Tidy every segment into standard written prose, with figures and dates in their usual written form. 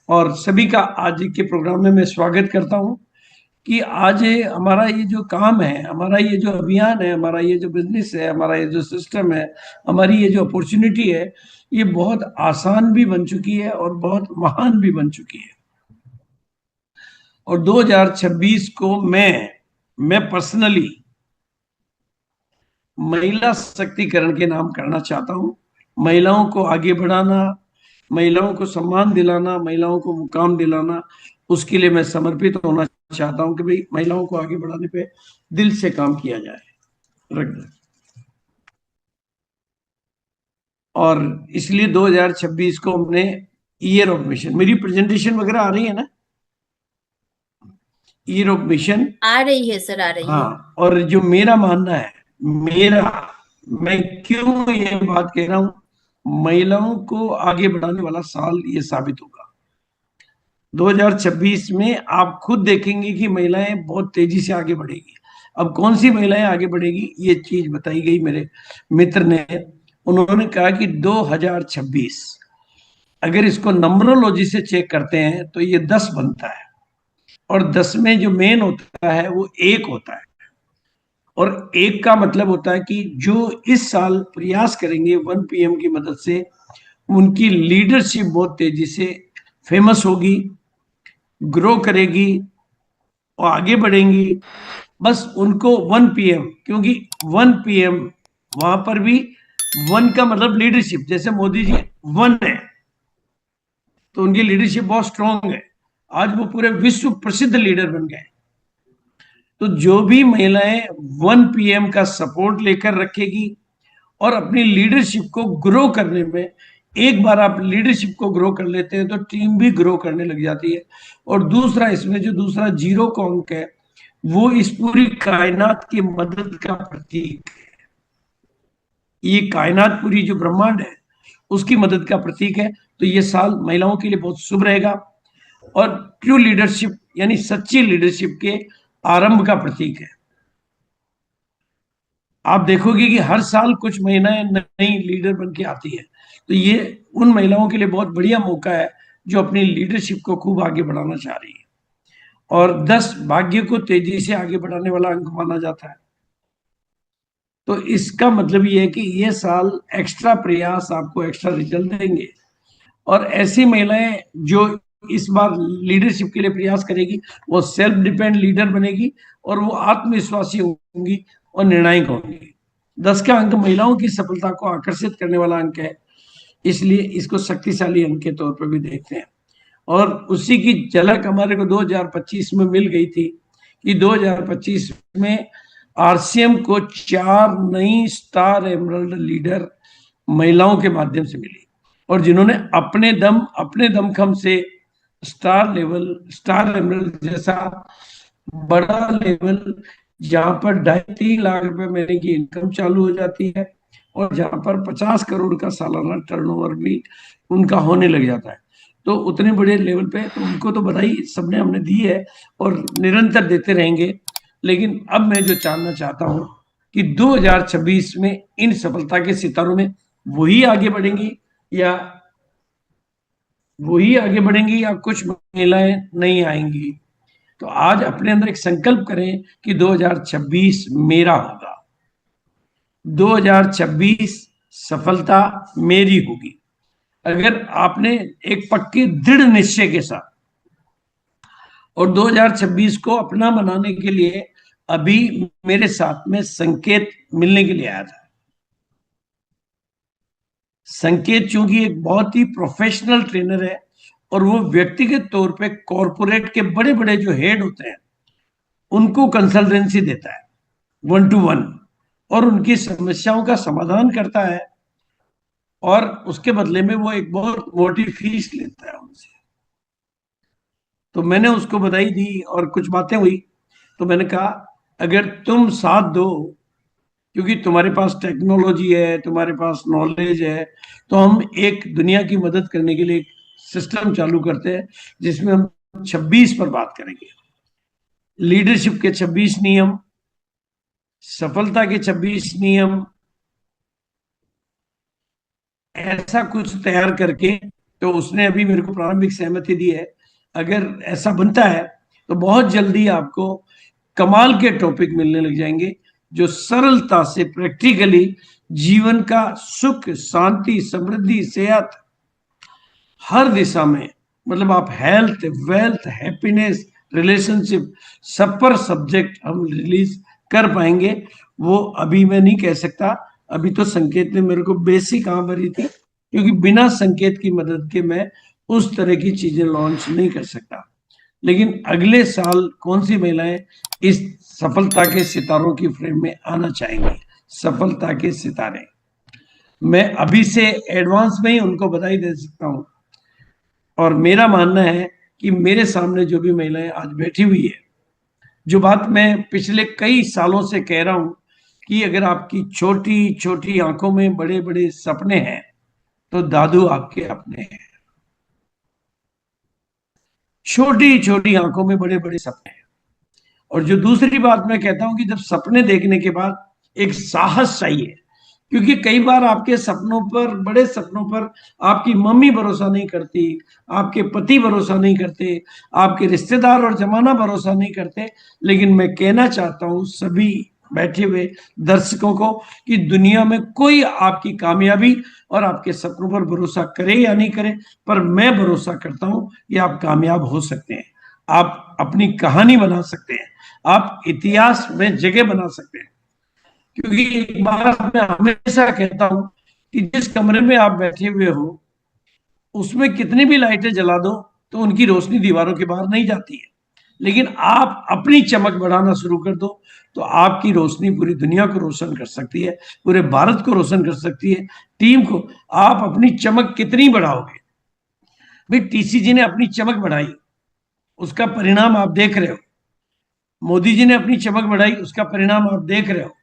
और सभी का आज के प्रोग्राम में मैं स्वागत करता हूं कि आज हमारा ये जो काम है, हमारा ये जो अभियान है, हमारा ये जो बिजनेस है, हमारा ये जो सिस्टम है, हमारी ये जो अपॉर्चुनिटी है, ये बहुत आसान भी बन चुकी है और बहुत महान भी बन चुकी है। और 2026 को मैं पर्सनली महिला सशक्तिकरण के नाम करना चाहता हूं। महिलाओं को आगे बढ़ाना, महिलाओं को सम्मान दिलाना, महिलाओं को मुकाम दिलाना, उसके लिए मैं समर्पित होना चाहता हूं कि भाई महिलाओं को आगे बढ़ाने पे दिल से काम किया जाए। रख दो। और इसलिए 2026 को हमने ईयर ऑफ मिशन, मेरी प्रेजेंटेशन वगैरह आ रही है ना? Year of mission. आ रही है सर, आ रही है। हाँ, और जो मेरा मानना है, मेरा मैं क्यों ये बात कह रहा हूं, महिलाओं को आगे बढ़ाने वाला साल ये साबित होगा। 2026 में आप खुद देखेंगे कि महिलाएं बहुत तेजी से आगे बढ़ेगी। अब कौन सी महिलाएं आगे बढ़ेगी, ये चीज बताई गई मेरे मित्र ने। उन्होंने कहा कि 2026 अगर इसको नंबरोलॉजी से चेक करते हैं तो ये 10 बनता है, और 10 में जो मेन होता है वो एक होता है। और एक का मतलब होता है कि जो इस साल प्रयास करेंगे 1 PM की मदद से, उनकी लीडरशिप बहुत तेजी से फेमस होगी, ग्रो करेगी और आगे बढ़ेंगी। बस उनको 1 PM, क्योंकि 1 PM वहां पर भी वन का मतलब लीडरशिप, जैसे मोदी जी वन है तो उनकी लीडरशिप बहुत स्ट्रांग है। आज वो पूरे विश्व प्रसिद्ध लीडर बन गए। तो जो भी महिलाएं 1 PM का सपोर्ट लेकर रखेगी और अपनी लीडरशिप को ग्रो करने में, एक बार आप लीडरशिप को ग्रो कर लेते हैं तो टीम भी ग्रो करने लग जाती है। और दूसरा, इसमें जो दूसरा जीरो का अंक है, वो इस पूरी कायनात की मदद का प्रतीक। ये कायनात पूरी जो ब्रह्मांड है उसकी मदद का प्रतीक है। तो ये साल महिलाओं के लिए बहुत शुभ रहेगा और ट्रू लीडरशिप यानी सच्ची लीडरशिप के आरंभ का प्रतीक है। आप देखोगे कि हर साल कुछ महिलाएं नई लीडर बन के आती है। तो ये उन महिलाओं के लिए बहुत बढ़िया मौका है जो अपनी लीडरशिप को खूब आगे बढ़ाना चाह रही है। और 10 भाग्य को तेजी से आगे बढ़ाने वाला अंक माना जाता है। तो इसका मतलब ये है कि ये साल एक्स्ट्रा प्रयास आपको एक्स्ट्रा रिजल्ट देंगे। और ऐसी महिलाएं जो इस बार लीडरशिप के लिए प्रयास करेगी, वो सेल्फ डिपेंड लीडर बनेगी और वो आत्मविश्वासी होंगी और निर्णायक होंगी। 10 का अंक महिलाओं की सफलता को आकर्षित करने वाला अंक है, इसलिए इसको शक्तिशाली अंक के तौर पर भी देखते हैं। और उसी की झलक हमारे को 2025 में मिल गई थी कि 2025 में RCM को 4 नई स्टार एमरल्ड लीडर महिलाओं के माध्यम से मिली, और जिन्होंने अपने दमखम से स्टार एमरल्ड जैसा बड़ा लेवल, जहां पर 2.5-3 लाख रुपए महीने की इनकम चालू हो जाती है और जहां पर 50 करोड़ का सालाना टर्नओवर भी उनका होने लग जाता है, तो उतने बड़े लेवल पे तो उनको तो बधाई सबने हमने दी है और निरंतर देते रहेंगे। लेकिन अब मैं जो जानना चाहता हूं कि 2026 में इन सफलता के सितारों में वही आगे बढ़ेंगी या कुछ महिलाएं नहीं आएंगी। तो आज अपने अंदर एक संकल्प करें कि 2026 मेरा होगा, 2026 सफलता मेरी होगी। अगर आपने एक पक्के दृढ़ निश्चय के साथ, और 2026 को अपना बनाने के लिए अभी मेरे साथ में संकेत मिलने के लिए आया था। संकेत चूंकि एक बहुत ही प्रोफेशनल ट्रेनर है और वो व्यक्तिगत तौर पे कॉरपोरेट के बड़े बड़े जो हेड होते हैं उनको कंसल्टेंसी देता है 1 to 1, और उनकी समस्याओं का समाधान करता है, और उसके बदले में वो एक बहुत मोटी फीस लेता है उनसे। तो मैंने उसको बधाई दी और कुछ बातें हुई। तो मैंने कहा, अगर तुम साथ दो, क्योंकि तुम्हारे पास टेक्नोलॉजी है, तुम्हारे पास नॉलेज है, तो हम एक दुनिया की मदद करने के लिए एक सिस्टम चालू करते हैं जिसमें हम 26 पर बात करेंगे। लीडरशिप के 26 नियम, सफलता के 26 नियम, ऐसा कुछ तैयार करके तो उसने अभी मेरे को प्रारंभिक सहमति दी है। अगर ऐसा बनता है तो बहुत जल्दी आपको कमाल के टॉपिक मिलने लग जाएंगे, जो सरलता से प्रैक्टिकली जीवन का सुख, शांति, समृद्धि, सेहत, हर दिशा में, मतलब आप हेल्थ, वेल्थ, हैप्पीनेस, रिलेशनशिप, सब पर सब्जेक्ट हम रिलीज कर पाएंगे। वो अभी मैं नहीं कह सकता। अभी तो संकेत ने मेरे को बेसिक कहाँ भरी थी, क्योंकि बिना संकेत की मदद के मैं उस तरह की चीजें लॉन्च नहीं कर सकता। लेकिन अगले साल कौन सी महिलाएं इस सफलता के सितारों की फ्रेम में आना चाहेंगी, सफलता के सितारे, मैं अभी से एडवांस में ही उनको बधाई दे सकता हूं। और मेरा मानना है कि मेरे सामने जो भी महिलाएं आज बैठी हुई है, जो बात मैं पिछले कई सालों से कह रहा हूं कि अगर आपकी छोटी छोटी आंखों में बड़े बड़े सपने हैं तो दादू आपके अपने हैं। छोटी छोटी आंखों में बड़े बड़े सपने हैं। और जो दूसरी बात मैं कहता हूं कि जब सपने देखने के बाद एक साहस चाहिए, क्योंकि कई बार आपके सपनों पर, बड़े सपनों पर, आपकी मम्मी भरोसा नहीं करती, आपके पति भरोसा नहीं करते, आपके रिश्तेदार और जमाना भरोसा नहीं करते। लेकिन मैं कहना चाहता हूं सभी बैठे हुए दर्शकों को कि दुनिया में कोई आपकी कामयाबी और आपके सपनों पर भरोसा करे या नहीं करे, पर मैं भरोसा करता हूं कि आप कामयाब हो सकते हैं। आप अपनी कहानी बना सकते हैं, आप इतिहास में जगह बना सकते हैं। क्योंकि एक बात मैं हमेशा कहता हूं कि जिस कमरे में आप बैठे हुए हो उसमें कितनी भी लाइटें जला दो तो उनकी रोशनी दीवारों के बाहर नहीं जाती है। लेकिन आप अपनी चमक बढ़ाना शुरू कर दो तो आपकी रोशनी पूरी दुनिया को रोशन कर सकती है, पूरे भारत को रोशन कर सकती है, टीम को। आप अपनी चमक कितनी बढ़ाओगे? भाई टीसीजी ने अपनी चमक बढ़ाई, उसका परिणाम आप देख रहे हो। मोदी जी ने अपनी चमक बढ़ाई, उसका परिणाम आप देख रहे हो।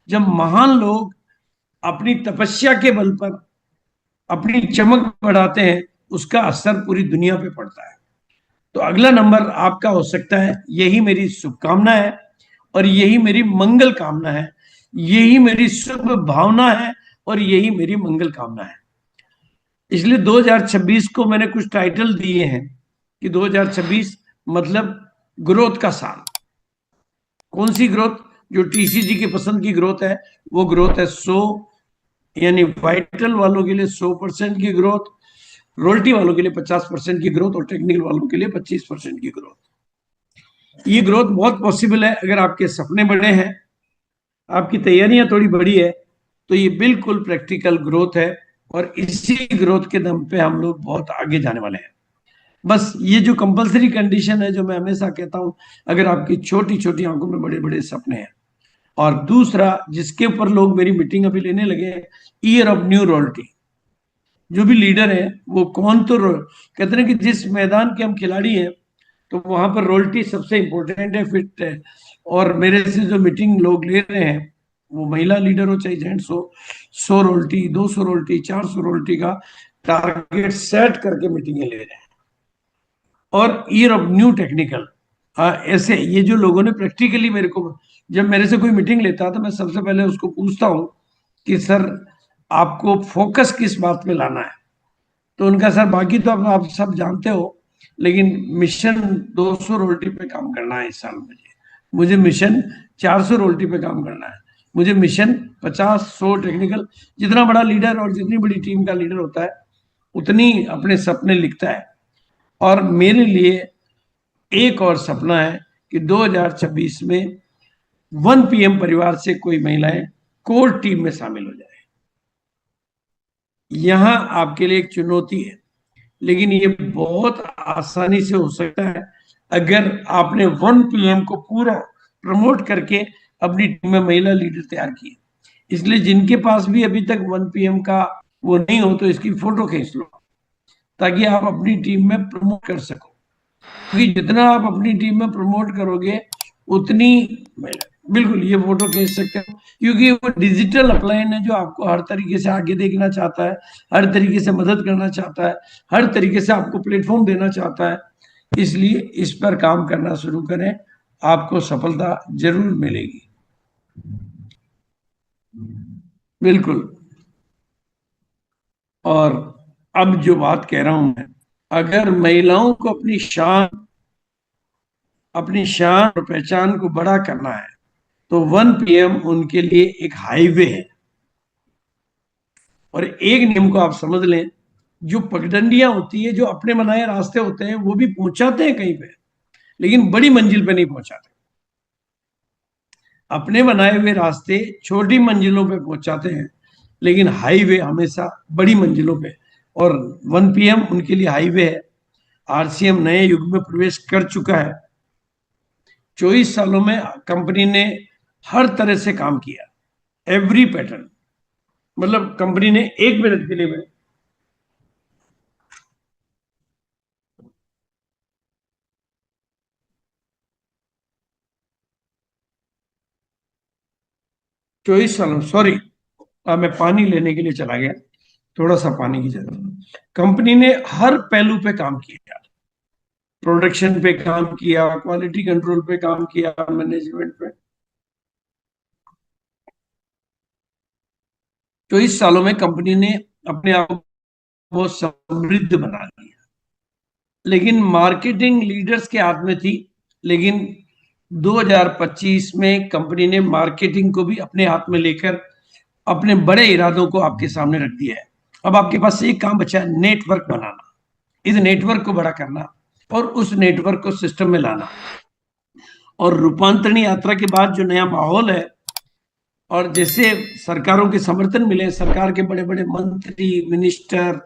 जब महान लोग अपनी तपस्या के बल पर अपनी चमक बढ़ाते हैं, उसका असर पूरी दुनिया पे पड़ता है। तो अगला नंबर आपका हो सकता है। यही मेरी शुभकामना है और यही मेरी मंगल कामना है, यही मेरी शुभ भावना है और यही मेरी मंगल कामना है। इसलिए 2026 को मैंने कुछ टाइटल दिए हैं कि 2026 मतलब ग्रोथ का साल। कौन सी ग्रोथ? जो टीसीजी की पसंद की ग्रोथ है, वो ग्रोथ है 100, यानी वाइटल वालों के लिए 100% की ग्रोथ, रोल्टी वालों के लिए 50% की ग्रोथ और टेक्निकल वालों के लिए 25% की ग्रोथ। ये ग्रोथ बहुत पॉसिबल है अगर आपके सपने बड़े हैं, आपकी तैयारियां थोड़ी बड़ी है, तो ये बिल्कुल प्रैक्टिकल ग्रोथ है। और इसी ग्रोथ के दम पे हम लोग बहुत आगे जाने वाले हैं। बस ये जो कंपलसरी कंडीशन है, जो मैं हमेशा कहता हूं, अगर आपकी छोटी छोटी आंखों में बड़े बड़े सपने हैं। और दूसरा जिसके ऊपर लोग मेरी मीटिंग अभी लेने लगे हैं, ईयर ऑफ न्यू रॉयल्टी। जो भी लीडर है वो कौन, तो कहते हैं कि जिस मैदान के हम खिलाड़ी हैं तो वहां पर रॉयल्टी सबसे इंपॉर्टेंट है, फिट है। और मेरे से जो मीटिंग लोग ले रहे हैं, वो महिला लीडर हो चाहे जेंट्स हो, 100 रॉयल्टी, 200 रॉयल्टी, 400 रॉयल्टी का टारगेट सेट करके मीटिंगें ले रहे हैं। और ईयर ऑफ न्यू टेक्निकल, ऐसे ये जो लोगों ने प्रैक्टिकली मेरे को, जब मेरे से कोई मीटिंग लेता है तो मैं सबसे पहले उसको पूछता हूँ कि सर आपको फोकस किस बात में लाना है। तो उनका सर बाकी तो अब आप सब जानते हो, लेकिन मिशन 200 रोल्टी पे काम करना है इस साल। मुझे मिशन 400 रोल्टी पे काम करना है। मुझे मिशन 50-100 टेक्निकल, जितना बड़ा लीडर और जितनी बड़ी टीम का लीडर होता है उतनी अपने सपने लिखता है। और मेरे लिए एक और सपना है कि 2026 में 1 PM परिवार से कोई महिलाएं कोर टीम में शामिल हो जाए। यहां आपके लिए एक चुनौती है, लेकिन ये बहुत आसानी से हो सकता है अगर आपने 1 PM को पूरा प्रमोट करके अपनी टीम में महिला लीडर तैयार किए। इसलिए जिनके पास भी अभी तक 1 PM का वो नहीं हो तो इसकी फोटो खींच लो, ताकि आप अपनी टीम में प्रमोट कर सको। क्योंकि जितना आप अपनी टीम में प्रमोट करोगे उतनी, बिल्कुल ये फोटो खींच सकते हो, क्योंकि वो डिजिटल अपलाइन है जो आपको हर तरीके से आगे देखना चाहता है, हर तरीके से मदद करना चाहता है, हर तरीके से आपको प्लेटफॉर्म देना चाहता है। इसलिए इस पर काम करना शुरू करें, आपको सफलता जरूर मिलेगी। बिल्कुल। और अब जो बात कह रहा हूं मैं, अगर महिलाओं को अपनी शान और पहचान को बड़ा करना है तो 1 PM उनके लिए एक हाईवे है। और एक नियम को आप समझ लें, जो पगडंडियां होती है, जो अपने बनाए रास्ते होते हैं, वो भी पहुंचाते हैं कहीं पे, लेकिन बड़ी मंजिल पे नहीं पहुंचाते। अपने बनाए हुए रास्ते छोटी मंजिलों पे पहुंचाते हैं, लेकिन हाईवे हमेशा बड़ी मंजिलों पे। और 1 PM उनके लिए हाईवे है। RCM नए युग में प्रवेश कर चुका है। 24 सालों में कंपनी ने हर तरह से काम किया, एवरी पैटर्न। मतलब कंपनी ने 1 मिनट के लिए में 24 सालों, सॉरी, मैं पानी लेने के लिए चला गया, थोड़ा सा पानी की जरूरत। कंपनी ने हर पहलू पे काम किया, प्रोडक्शन पे काम किया, क्वालिटी कंट्रोल पे काम किया, मैनेजमेंट पे। 24 सालों में कंपनी ने अपने आप को बहुत समृद्ध बना लिया। लेकिन मार्केटिंग लीडर्स के हाथ में थी, लेकिन 2025 में कंपनी ने मार्केटिंग को भी अपने हाथ में लेकर अपने बड़े इरादों को आपके सामने रख दिया है। अब आपके पास एक काम बचा है, नेटवर्क बनाना, इस नेटवर्क को बड़ा करना और उस नेटवर्क को सिस्टम में लाना। और रूपांतरण यात्रा के बाद जो नया माहौल है, और जैसे सरकारों के समर्थन मिले, सरकार के बड़े बड़े मंत्री, मिनिस्टर,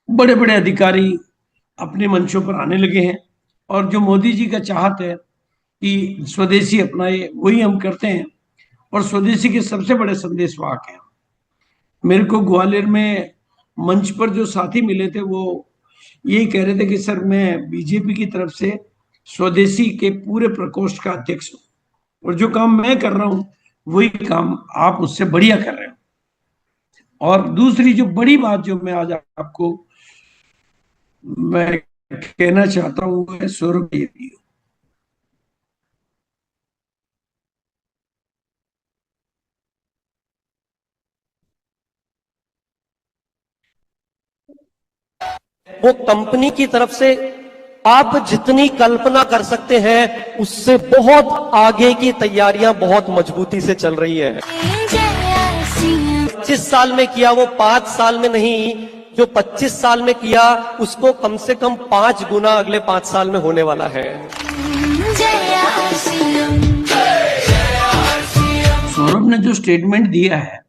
बड़े बड़े अधिकारी अपने मंचों पर आने लगे हैं। और जो मोदी जी का चाहत है कि स्वदेशी अपनाए, वही हम करते हैं। और स्वदेशी के सबसे बड़े संदेशवाहक हैं। मेरे को ग्वालियर में मंच पर जो साथी मिले थे, वो यही कह रहे थे कि सर, मैं बीजेपी की तरफ से स्वदेशी के पूरे प्रकोष्ठ का अध्यक्ष हूँ, और जो काम मैं कर रहा हूँ वही काम आप उससे बढ़िया कर रहे हो। और दूसरी जो बड़ी बात जो मैं आज आपको मैं कहना चाहता हूँ, वो है सौरभ देवी। वो कंपनी की तरफ से आप जितनी कल्पना कर सकते हैं उससे बहुत आगे की तैयारियां बहुत मजबूती से चल रही है। 25 साल में किया वो 5 साल में नहीं, जो 25 साल में किया उसको कम से कम 5 गुना अगले 5 साल में होने वाला है। सौरभ ने जो स्टेटमेंट दिया है,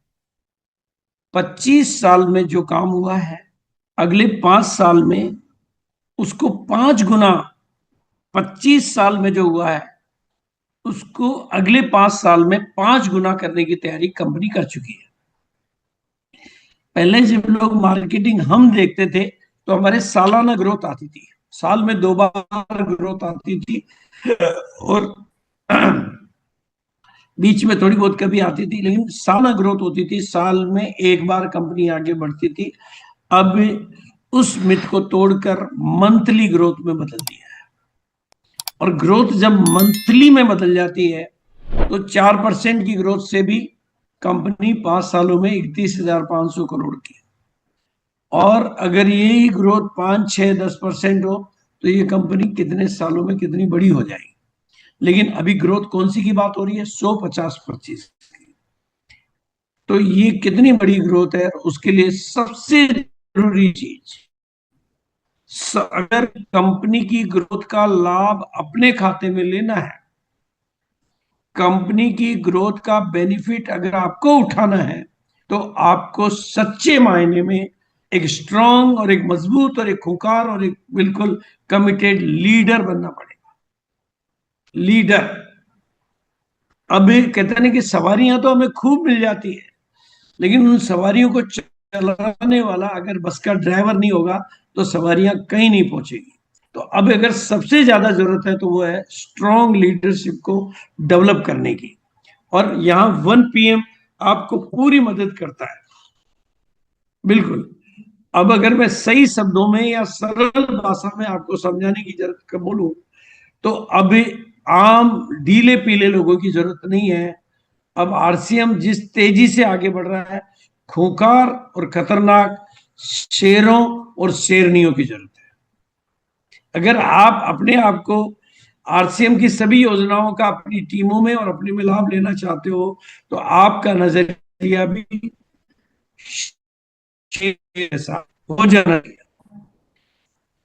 25 साल में जो काम हुआ है, अगले 5 साल में उसको 5 गुना, 25 साल में जो हुआ है उसको अगले 5 साल में 5 गुना करने की तैयारी कंपनी कर चुकी है। पहले जब लोग मार्केटिंग हम देखते थे तो हमारे सालाना ग्रोथ आती थी, साल में 2 बार ग्रोथ आती थी, और बीच में थोड़ी बहुत कभी आती थी, लेकिन सालाना ग्रोथ होती थी, साल में एक बार कंपनी आगे बढ़ती थी। अब उस मिथ को तोड़कर मंथली ग्रोथ में बदल दिया है। और ग्रोथ जब मंथली में बदल जाती है तो 4% की ग्रोथ से भी कंपनी 5 सालों में 31,500 करोड़ की। और अगर यही ग्रोथ 5, 6, 10% हो तो ये कंपनी कितने सालों में कितनी बड़ी हो जाएगी। लेकिन अभी ग्रोथ कौन सी की बात हो रही है? 150-25 की। तो ये कितनी बड़ी ग्रोथ है, उसके लिए सबसे जरूरी चीज, अगर कंपनी की ग्रोथ का लाभ अपने खाते में लेना है, कंपनी की ग्रोथ का बेनिफिट अगर आपको उठाना है, तो आपको सच्चे मायने में एक स्ट्रांग और एक मजबूत और एक खुंखार और एक बिल्कुल कमिटेड लीडर बनना पड़ेगा। लीडर। अब कहते हैं कि सवारियां तो हमें खूब मिल जाती है, लेकिन उन सवारियों को चलाने वाला अगर बस का ड्राइवर नहीं होगा तो सवारियां कहीं नहीं पहुंचेगी। तो अब अगर सबसे ज्यादा जरूरत है तो वो है स्ट्रांग लीडरशिप को डेवलप करने की। और यहां 1 PM आपको पूरी मदद करता है, बिल्कुल। अब अगर मैं सही शब्दों में या सरल भाषा में आपको समझाने की जरूरत बोलूं, तो अब आम ढीले पीले लोगों की जरूरत नहीं है। अब RCM जिस तेजी से आगे बढ़ रहा है, खूंखार और खतरनाक शेरों और शेरनियों की जरूरत है। अगर आप अपने आप को आरसीएम की सभी योजनाओं का अपनी टीमों में और अपने में लाभ लेना चाहते हो तो आपका नजरिया भी शेर जैसा हो जाना चाहिए,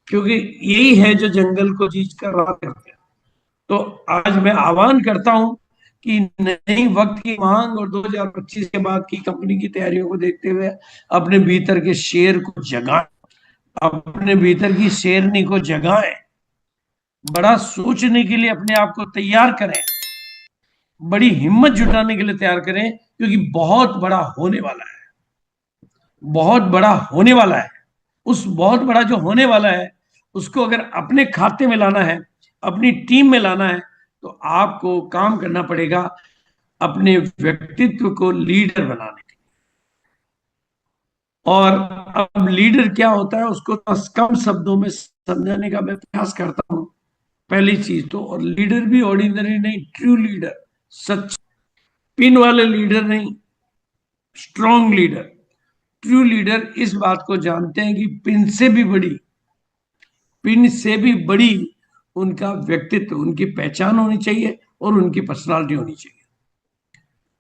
क्योंकि यही है जो जंगल को जीत कर राज करते हैं। तो आज मैं आह्वान करता हूं कि नई वक्त की मांग और 2025 के बाद की कंपनी की तैयारियों को देखते हुए अपने भीतर के शेर को जगाएं, अपने भीतर की शेरनी को जगाएं, बड़ा सोचने के लिए अपने आप को तैयार करें, बड़ी हिम्मत जुटाने के लिए तैयार करें, क्योंकि बहुत बड़ा होने वाला है, बहुत बड़ा होने वाला है। उस बहुत बड़ा जो होने वाला है उसको अगर अपने खाते में लाना है, अपनी टीम में लाना है, तो आपको काम करना पड़ेगा अपने व्यक्तित्व को लीडर बनाने के लिए। और अब लीडर क्या होता है उसको कम शब्दों में समझाने का मैं प्रयास करता हूं। पहली चीज तो, और लीडर भी ऑर्डिनरी नहीं, ट्रू लीडर, सच पिन वाले लीडर नहीं, स्ट्रॉन्ग लीडर। ट्रू लीडर इस बात को जानते हैं कि पिन से भी बड़ी उनका व्यक्तित्व, उनकी पहचान होनी चाहिए और उनकी पर्सनालिटी होनी चाहिए।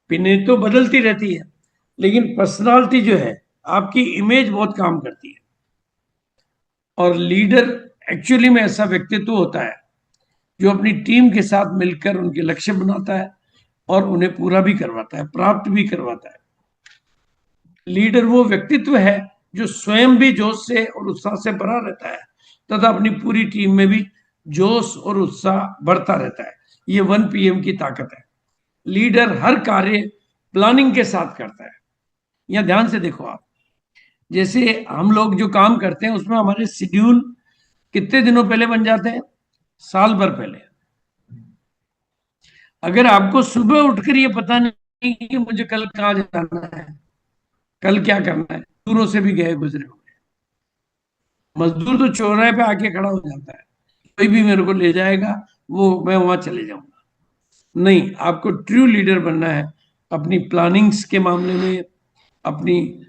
पिनें तो बदलती रहती है, लेकिन पर्सनालिटी जो है, आपकी इमेज बहुत काम करती है। और लीडर एक्चुअली में ऐसा व्यक्तित्व होता है जो अपनी टीम के साथ मिलकर उनके लक्ष्य बनाता है और उन्हें पूरा भी करवाता है, प्राप्त भी करवाता है। लीडर वो व्यक्तित्व है जो स्वयं भी जोश से और उत्साह से भरा रहता है तथा अपनी पूरी टीम में भी जोश और उत्साह बढ़ता रहता है। ये 1 PM की ताकत है। लीडर हर कार्य प्लानिंग के साथ करता है। यहां ध्यान से देखो आप, जैसे हम लोग जो काम करते हैं उसमें हमारे शेड्यूल कितने दिनों पहले बन जाते हैं? साल भर पहले। अगर आपको सुबह उठकर ये पता नहीं कि मुझे कल कहाँ जाना है, कल क्या करना है, दूरों से भी गए गुजरे होंगे। मजदूर तो चौराहे पे आके खड़ा हो जाता है, कोई भी मेरे को ले जाएगा, वो मैं वहां चले जाऊंगा। नहीं, आपको ट्रू लीडर बनना है अपनी प्लानिंग्स के मामले में, अपनी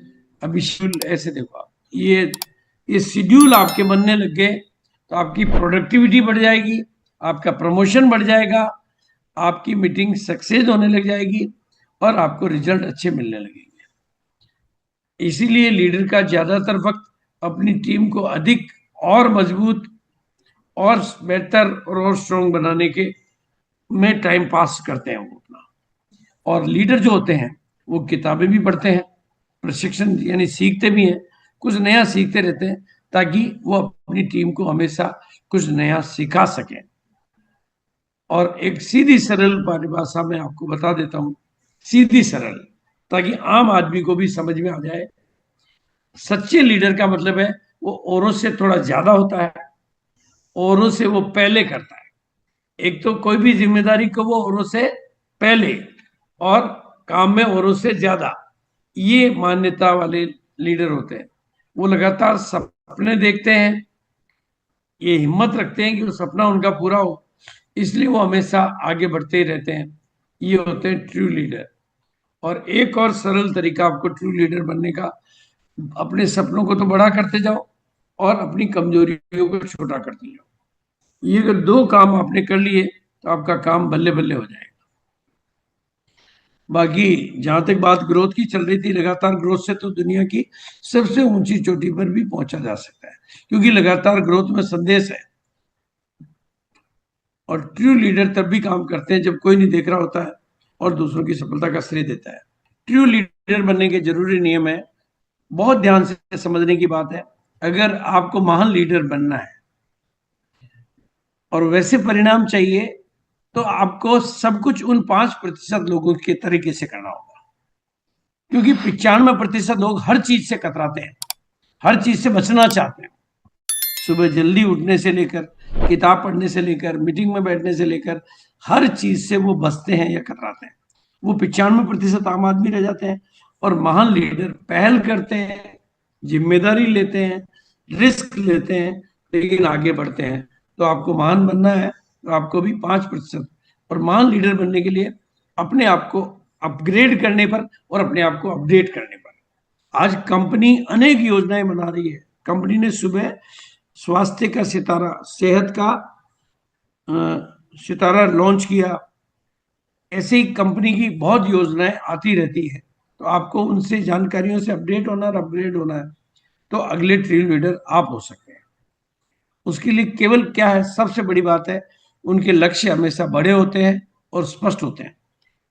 अभी शेड्यूल ऐसे देखो आप, ये शेड्यूल आपके बनने लग गए तो आपकी प्रोडक्टिविटी बढ़ जाएगी, आपका प्रमोशन बढ़ जाएगा, आपकी मीटिंग सक्सेस होने लग जाएगी और आपको रिजल्ट अच्छे मिलने लगेंगे। इसीलिए लीडर का ज्यादातर वक्त अपनी टीम को अधिक और मजबूत और बेहतर और स्ट्रॉन्ग बनाने के में टाइम पास करते हैं वो अपना। और लीडर जो होते हैं वो किताबें भी पढ़ते हैं, प्रशिक्षण यानी सीखते भी हैं, कुछ नया सीखते रहते हैं ताकि वो अपनी टीम को हमेशा कुछ नया सिखा सकें। और एक सीधी सरल परिभाषा में आपको बता देता हूं, सीधी सरल, ताकि आम आदमी को भी समझ में आ जाए। सच्चे लीडर का मतलब है वो औरों से थोड़ा ज्यादा होता है, औरों से वो पहले करता है। एक तो कोई भी जिम्मेदारी को वो औरों से पहले और काम में औरों से ज्यादा, ये मान्यता वाले लीडर होते हैं। वो लगातार सपने देखते हैं, ये हिम्मत रखते हैं कि वो सपना उनका पूरा हो, इसलिए वो हमेशा आगे बढ़ते ही रहते हैं। ये होते हैं ट्रू लीडर। और एक और सरल तरीका आपको ट्रू लीडर बनने का, अपने सपनों को तो बड़ा करते जाओ और अपनी कमजोरियों को छोटा करते जाओ। ये अगर दो काम आपने कर लिए तो आपका काम बल्ले बल्ले हो जाएगा। बाकी जहां तक बात ग्रोथ की चल रही थी, लगातार ग्रोथ से तो दुनिया की सबसे ऊंची चोटी पर भी पहुंचा जा सकता है, क्योंकि लगातार ग्रोथ में संदेश है। और ट्रू लीडर तब भी काम करते हैं जब कोई नहीं देख रहा होता है और दूसरों की सफलता का श्रेय देता है। ट्रू लीडर बनने के जरूरी नियम है, बहुत ध्यान से समझने की बात है। अगर आपको महान लीडर बनना है और वैसे परिणाम चाहिए तो आपको सब कुछ उन 5% लोगों के तरीके से करना होगा, क्योंकि 95% लोग हर चीज से कतराते हैं, हर चीज से बचना चाहते हैं। सुबह जल्दी उठने से लेकर, किताब पढ़ने से लेकर, मीटिंग में बैठने से लेकर, हर चीज से वो बचते हैं या कतराते हैं। वो 95% आम आदमी रह जाते हैं। और महान लीडर पहल करते हैं, जिम्मेदारी लेते हैं, रिस्क लेते हैं, लेकिन आगे बढ़ते हैं। तो आपको महान बनना है तो आपको भी 5%, और महान लीडर बनने के लिए अपने आप को अपग्रेड करने पर और अपने आप को अपडेट करने पर आज कंपनी अनेक योजनाएं बना रही है। कंपनी ने सुबह स्वास्थ्य का सितारा, सेहत का सितारा लॉन्च किया। ऐसे ही कंपनी की बहुत योजनाएं आती रहती है, तो आपको उनसे जानकारियों से अपडेट होना और अपग्रेड होना है, तो अगले ट्रेल लीडर आप हो सकते हैं। उसके लिए केवल क्या है, सबसे बड़ी बात है, उनके लक्ष्य हमेशा बड़े होते हैं और स्पष्ट होते हैं।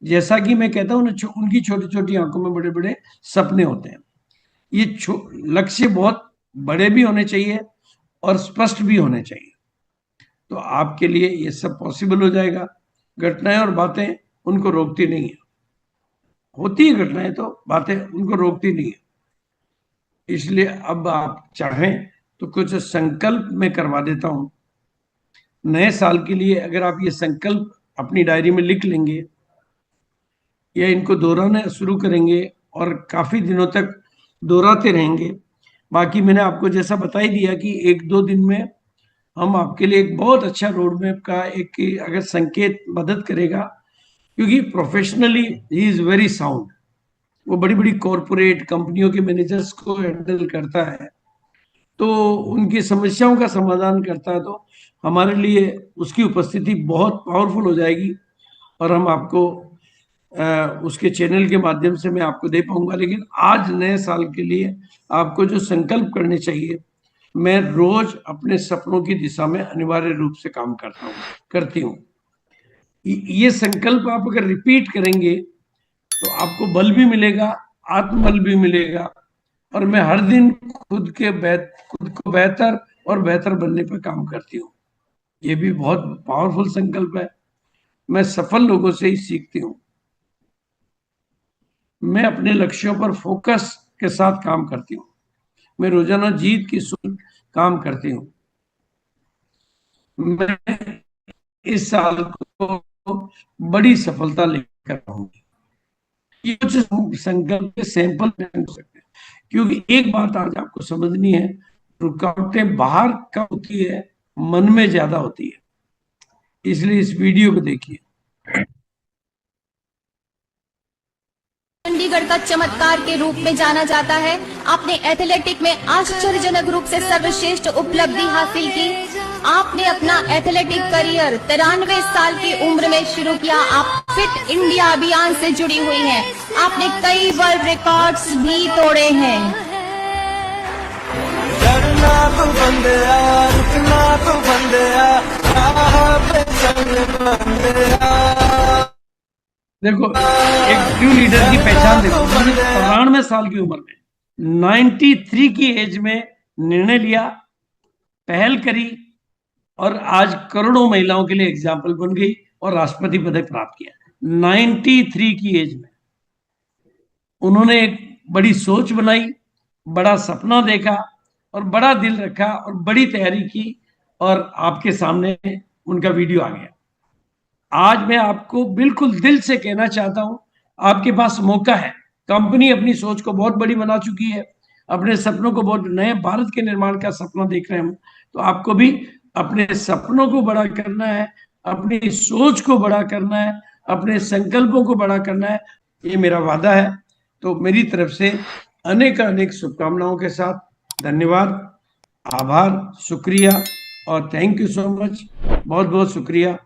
जैसा कि मैं कहता हूं, उनकी छोटी छोटी आंखों में बड़े बड़े सपने होते हैं। ये लक्ष्य बहुत बड़े भी होने चाहिए और स्पष्ट भी होने चाहिए, तो आपके लिए ये सब पॉसिबल हो जाएगा। घटनाएं और बातें उनको रोकती नहीं है, होती है घटनाएं, तो बातें उनको रोकती नहीं है। इसलिए अब आप चाहें तो कुछ संकल्प मैं करवा देता हूं। नए साल के लिए अगर आप ये संकल्प अपनी डायरी में लिख लेंगे या इनको दोहराना शुरू करेंगे और काफी दिनों तक दोहराते रहेंगे। बाकी मैंने आपको जैसा बता ही दिया कि 1-2 दिन में हम आपके लिए एक बहुत अच्छा रोड मैप का एक अगर संकेत मदद करेगा, क्योंकि professionally he is very sound. वो बड़ी बड़ी कॉरपोरेट कंपनियों के मैनेजर्स को हैंडल करता है, तो उनकी समस्याओं का समाधान करता है, तो हमारे लिए उसकी उपस्थिति बहुत पावरफुल हो जाएगी और हम आपको उसके चैनल के माध्यम से मैं आपको दे पाऊंगा। लेकिन आज नए साल के लिए आपको जो संकल्प करने चाहिए, मैं रोज अपने सपनों की दिशा में अनिवार्य रूप से काम करती हूँ। ये संकल्प आप अगर रिपीट करेंगे तो आपको बल भी मिलेगा, आत्मबल भी मिलेगा, और मैं हर दिन खुद को बेहतर और बेहतर बनने पर काम करती हूँ। ये भी बहुत पावरफुल संकल्प है। मैं सफल लोगों से ही सीखती हूँ। मैं अपने लक्ष्यों पर फोकस के साथ काम करती हूँ। मैं रोजाना जीत की सोच काम करती हूँ। मैं इस साल को बड़ी सफलता लेकर आऊंगी। ये कुछ संकल्प के सैंपल हो सकते हैं, क्योंकि एक बात आज आपको समझनी है, रुकावटें बाहर कम होती है, मन में ज्यादा होती है। इसलिए इस वीडियो को देखिए। चंडीगढ़ का चमत्कार के रूप में जाना जाता है। आपने एथलेटिक में आश्चर्यजनक रूप से सर्वश्रेष्ठ उपलब्धि हासिल की। आपने अपना एथलेटिक करियर 93 साल की उम्र में शुरू किया। आप फिट इंडिया अभियान से जुड़ी हुई हैं। आपने कई वर्ल्ड रिकॉर्ड्स भी तोड़े हैं। देखो, एक ट्रू लीडर की पहचान देखो। 93 साल की उम्र में 93 की एज में निर्णय लिया, पहल करी और आज करोड़ों महिलाओं के लिए एग्जाम्पल बन गई और राष्ट्रपति पदक प्राप्त किया। 93 की एज में उन्होंने एक बड़ी सोच बनाई, बड़ा सपना देखा और बड़ा दिल रखा और बड़ी तैयारी की, और आपके सामने उनका वीडियो आ गया। आज मैं आपको बिल्कुल दिल से कहना चाहता हूं, आपके पास मौका है। कंपनी अपनी सोच को बहुत बड़ी बना चुकी है, अपने सपनों को बहुत, नए भारत के निर्माण का सपना देख रहे हैं हम, तो आपको भी अपने सपनों को बड़ा करना है, अपनी सोच को बड़ा करना है, अपने संकल्पों को बड़ा करना है। ये मेरा वादा है। तो मेरी तरफ से अनेक अनेक शुभकामनाओं के साथ धन्यवाद, आभार, शुक्रिया और थैंक यू सो मच। बहुत बहुत शुक्रिया।